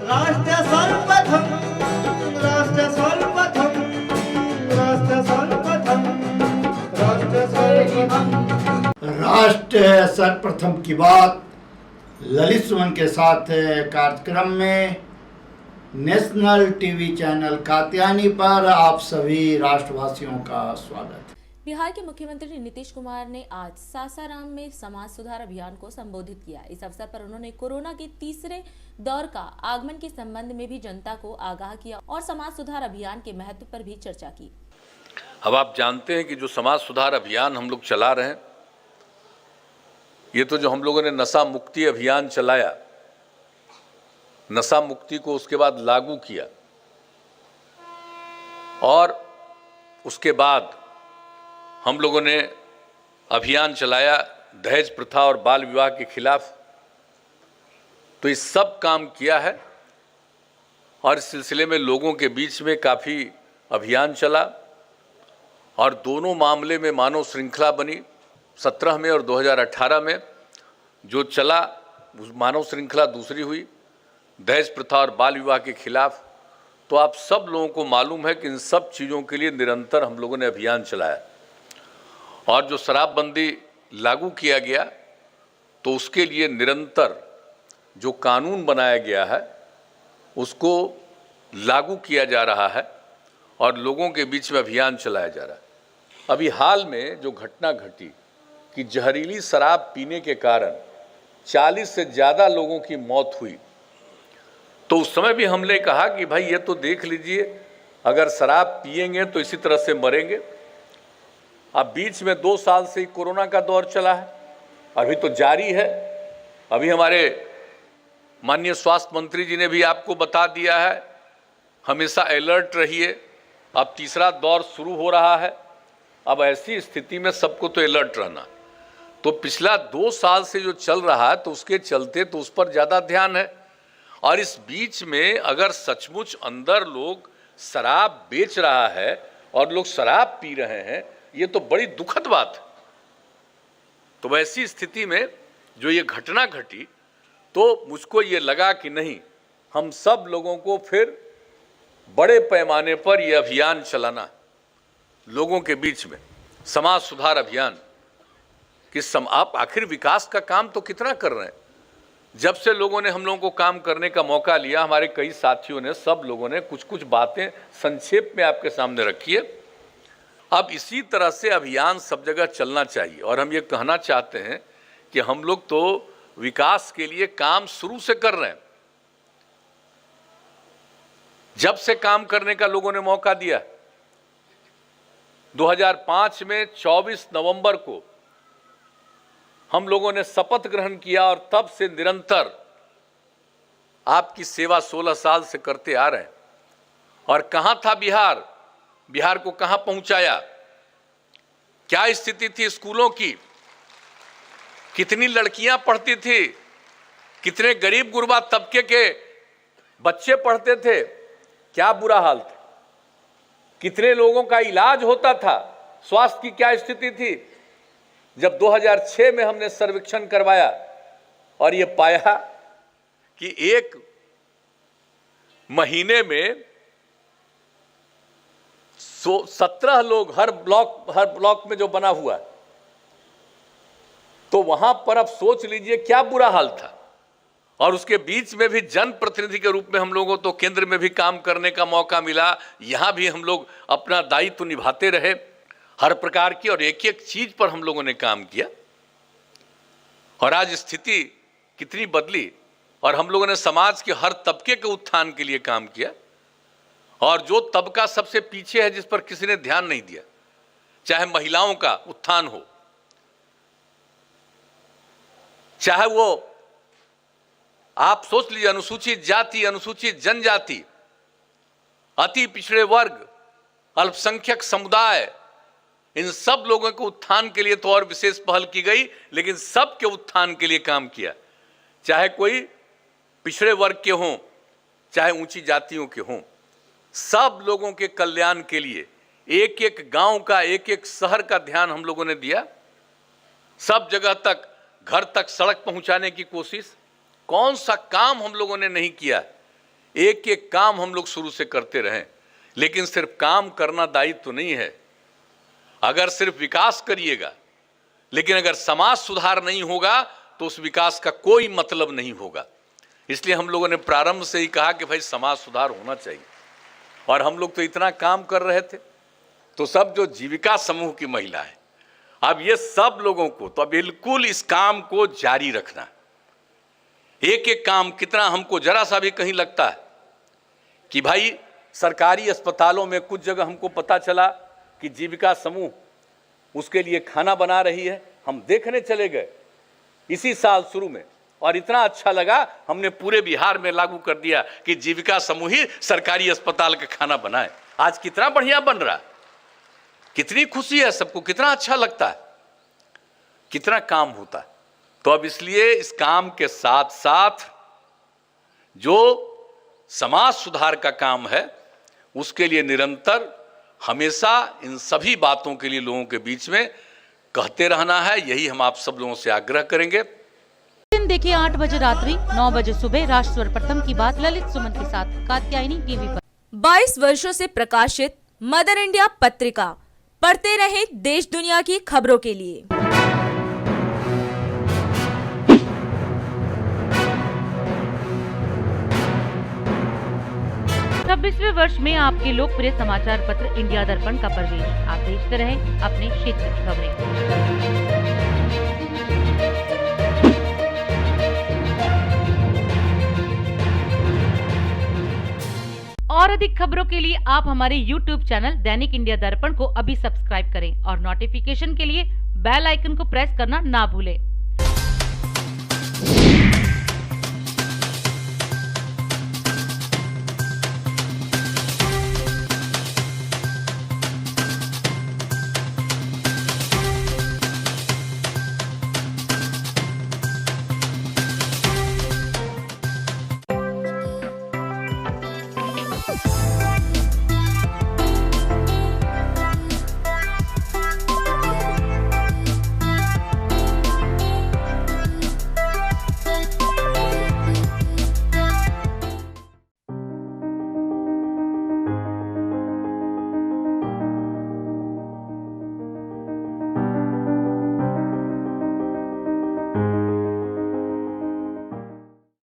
राष्ट्र सर्वप्रथम, राष्ट्र सर्वप्रथम, राष्ट्र सर्वप्रथम, राष्ट्र सर्वप्रथम। राष्ट्र सर्वप्रथम की बात ललित सुमन के साथ कार्यक्रम में नेशनल टीवी चैनल कात्यायनी पर आप सभी राष्ट्रवासियों का स्वागत है। बिहार के मुख्यमंत्री नीतीश कुमार ने आज सासाराम में समाज सुधार अभियान को संबोधित किया। इस अवसर पर उन्होंने कोरोना के तीसरे दौर का आगमन के संबंध में भी जनता को आगाह किया और समाज सुधार अभियान के महत्व पर भी चर्चा की। अब आप जानते हैं कि जो समाज सुधार अभियान हम लोग चला रहे हैं, ये तो जो हम लोगों ने नशा मुक्ति अभियान चलाया, नशा मुक्ति को उसके बाद लागू किया और उसके बाद हम लोगों ने अभियान चलाया दहेज प्रथा और बाल विवाह के खिलाफ। तो ये सब काम किया है और इस सिलसिले में लोगों के बीच में काफ़ी अभियान चला और दोनों मामले में मानव श्रृंखला बनी। 17 में और 2018 में जो चला उस मानव श्रृंखला दूसरी हुई, दहेज प्रथा और बाल विवाह के खिलाफ। तो आप सब लोगों को मालूम है कि इन सब चीज़ों के लिए निरंतर हम लोगों ने अभियान चलाया और जो शराबबंदी लागू किया गया तो उसके लिए निरंतर जो कानून बनाया गया है उसको लागू किया जा रहा है और लोगों के बीच में अभियान चलाया जा रहा है। अभी हाल में जो घटना घटी कि जहरीली शराब पीने के कारण 40 से ज़्यादा लोगों की मौत हुई, तो उस समय भी हमने कहा कि भाई ये तो देख लीजिए, अगर शराब पिएंगे तो इसी तरह से मरेंगे। अब बीच में 2 साल से कोरोना का दौर चला है, अभी तो जारी है। अभी हमारे माननीय स्वास्थ्य मंत्री जी ने भी आपको बता दिया है, हमेशा अलर्ट रहिए। अब तीसरा दौर शुरू हो रहा है। अब ऐसी स्थिति में सबको तो अलर्ट रहना। तो पिछला 2 साल से जो चल रहा है तो उसके चलते तो उस पर ज़्यादा ध्यान है। और इस बीच में अगर सचमुच अंदर लोग शराब बेच रहा है और लोग शराब पी रहे हैं, ये तो बड़ी दुखद बात है। तो वैसी स्थिति में जो ये घटना घटी तो मुझको ये लगा कि नहीं, हम सब लोगों को फिर बड़े पैमाने पर ये अभियान चलाना, लोगों के बीच में समाज सुधार अभियान कि आप आखिर विकास का काम तो कितना कर रहे हैं। जब से लोगों ने हम लोगों को काम करने का मौका लिया, हमारे कई साथियों ने, सब लोगों ने कुछ कुछ बातें संक्षेप में आपके सामने रखी है। अब इसी तरह से अभियान सब जगह चलना चाहिए और हम ये कहना चाहते हैं कि हम लोग तो विकास के लिए काम शुरू से कर रहे हैं। जब से काम करने का लोगों ने मौका दिया, 2005 में 24 नवंबर को हम लोगों ने शपथ ग्रहण किया और तब से निरंतर आपकी सेवा 16 साल से करते आ रहे हैं। और कहां था बिहार, बिहार को कहां पहुंचाया, क्या स्थिति थी स्कूलों की, कितनी लड़कियां पढ़ती थी, कितने गरीब गुरबा तबके के बच्चे पढ़ते थे, क्या बुरा हाल था, कितने लोगों का इलाज होता था, स्वास्थ्य की क्या स्थिति थी। जब 2006 में हमने सर्वेक्षण करवाया और ये पाया कि एक महीने में 17 लोग हर ब्लॉक में जो बना हुआ, तो वहां पर अब सोच लीजिए क्या बुरा हाल था। और उसके बीच में भी जनप्रतिनिधि के रूप में हम लोगों को तो केंद्र में भी काम करने का मौका मिला, यहां भी हम लोग अपना दायित्व निभाते रहे हर प्रकार की, और एक एक चीज पर हम लोगों ने काम किया। और आज स्थिति कितनी बदली और हम लोगों ने समाज के हर तबके के उत्थान के लिए काम किया। और जो तबका सबसे पीछे है, जिस पर किसी ने ध्यान नहीं दिया, चाहे महिलाओं का उत्थान हो, चाहे वो आप सोच लीजिए अनुसूचित जाति, अनुसूचित जनजाति, अति पिछड़े वर्ग, अल्पसंख्यक समुदाय, इन सब लोगों के उत्थान के लिए तो और विशेष पहल की गई, लेकिन सबके उत्थान के लिए काम किया। चाहे कोई पिछड़े वर्ग के हों, चाहे ऊंची जातियों के हों, सब लोगों के कल्याण के लिए एक एक गांव का, एक एक शहर का ध्यान हम लोगों ने दिया। सब जगह तक, घर तक सड़क पहुंचाने की कोशिश। कौन सा काम हम लोगों ने नहीं किया एक एक काम हम लोग शुरू से करते रहें, लेकिन सिर्फ काम करना दायित्व तो नहीं है। अगर सिर्फ विकास करिएगा लेकिन अगर समाज सुधार नहीं होगा तो उस विकास का कोई मतलब नहीं होगा। इसलिए हम लोगों ने प्रारंभ से ही कहा कि भाई समाज सुधार होना चाहिए, और हम लोग तो इतना काम कर रहे थे। तो सब जो जीविका समूह की महिला है, अब ये सब लोगों को तो बिल्कुल इस काम को जारी रखना। एक एक काम कितना हमको जरा सा भी कहीं लगता है कि भाई सरकारी अस्पतालों में कुछ जगह हमको पता चला कि जीविका समूह उसके लिए खाना बना रही है, हम देखने चले गए इसी साल शुरू में, और इतना अच्छा लगा, हमने पूरे बिहार में लागू कर दिया कि जीविका समूह ही सरकारी अस्पताल का खाना बनाए। आज कितना बढ़िया बन रहा है, कितनी खुशी है सबको, कितना अच्छा लगता है, कितना काम होता है। तो अब इसलिए इस काम के साथ साथ जो समाज सुधार का काम है उसके लिए निरंतर हमेशा इन सभी बातों के लिए लोगों के बीच में कहते रहना है। यही हम आप सब लोगों से आग्रह करेंगे। दिन देखिए 8 बजे रात्रि 9 बजे सुबह राष्ट्र सर्वप्रथम की बात ललित सुमन के साथ कात्यायनी टीवी पर। 22 वर्षों से प्रकाशित मदर इंडिया पत्रिका, पढ़ते रहे देश दुनिया की खबरों के लिए। 26वें वर्ष में आपके लोकप्रिय समाचार पत्र इंडिया दर्पण का प्रवेश। आप देखते रहें अपने क्षेत्र की खबरें। और अधिक खबरों के लिए आप हमारे YouTube चैनल दैनिक इंडिया दर्पण को अभी सब्सक्राइब करें और नोटिफिकेशन के लिए बेल आइकन को प्रेस करना ना भूलें।